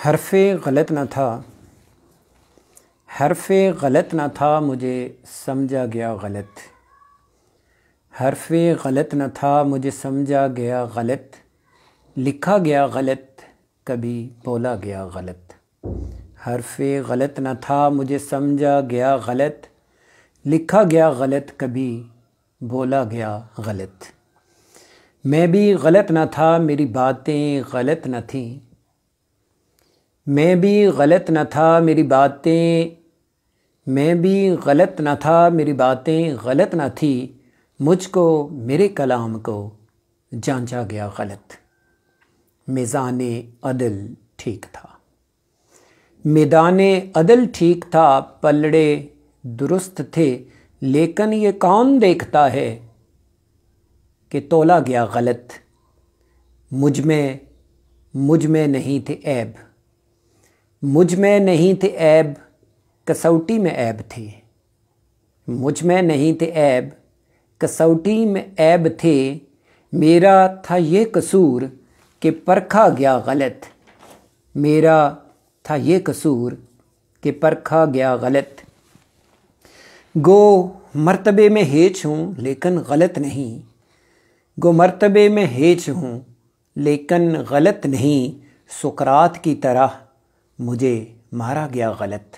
حرف غلط نہ تھا، حرف غلط نہ تھا، مجھے سمجھا گیا غلط۔ حرف غلط نہ تھا، مجھے سمجھا گیا غلط، لکھا گیا غلط، کبھی بولا گیا غلط۔ حرف غلط نہ تھا، مجھے سمجھا گیا غلط، لکھا گیا غلط، کبھی بولا گیا غلط۔ میں بھی غلط نہ تھا، میری باتیں غلط نہ تھیں، میں بھی غلط نہ تھا، میری باتیں میں بھی غلط نہ تھا، میری باتیں غلط نہ تھی، مجھ کو میرے کلام کو جانچا گیا غلط۔ میزان عدل ٹھیک تھا، میدان عدل ٹھیک تھا، پلڑے درست تھے، لیکن یہ کون دیکھتا ہے کہ تولا گیا غلط۔ مجھ میں نہیں تھے عیب، مجھ میں نہیں تھے عیب، کسوٹی میں عیب تھے۔ مجھ میں نہیں تھے عیب، کسوٹی میں عیب تھے، میرا تھا یہ قصور کہ پرکھا گیا غلط۔ میرا تھا یہ قصور کہ پرکھا گیا غلط۔ گو مرتبے میں ہیچ ہوں لیکن غلط نہیں، گو مرتبے میں ہیچ ہوں لیکن غلط نہیں، سقراط کی طرح مجھے مارا گیا غلط۔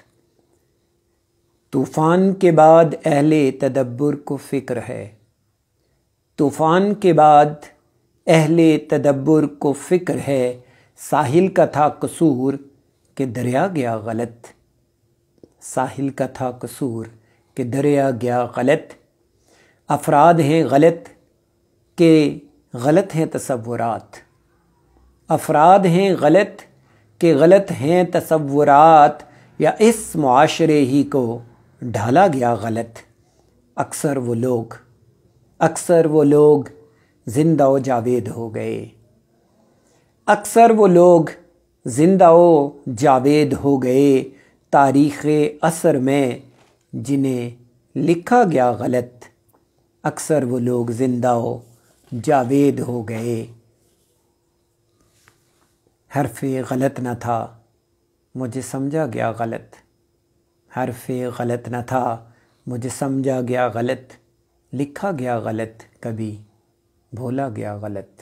طوفان کے بعد اہل تدبر کو فکر ہے، طوفان کے بعد اہل تدبر کو فکر ہے، ساحل کا تھا قصور کہ دریا گیا غلط۔ ساحل کا تھا قصور کہ دریا گیا غلط۔ افراد ہیں غلط کہ غلط ہیں تصورات، افراد ہیں غلط کہ غلط ہیں تصورات، یا اس معاشرے ہی کو ڈھالا گیا غلط۔ اکثر وہ لوگ زندہ و جاوید ہو گئے، اکثر وہ لوگ زندہ و جاوید ہو گئے، تاریخ عصر میں جنہیں لکھا گیا غلط۔ اکثر وہ لوگ زندہ و جاوید ہو گئے۔ حرف غلط نہ تھا، مجھے سمجھا گیا غلط۔ حرف غلط نہ تھا، مجھے سمجھا گیا غلط، لکھا گیا غلط، کبھی بولا گیا غلط۔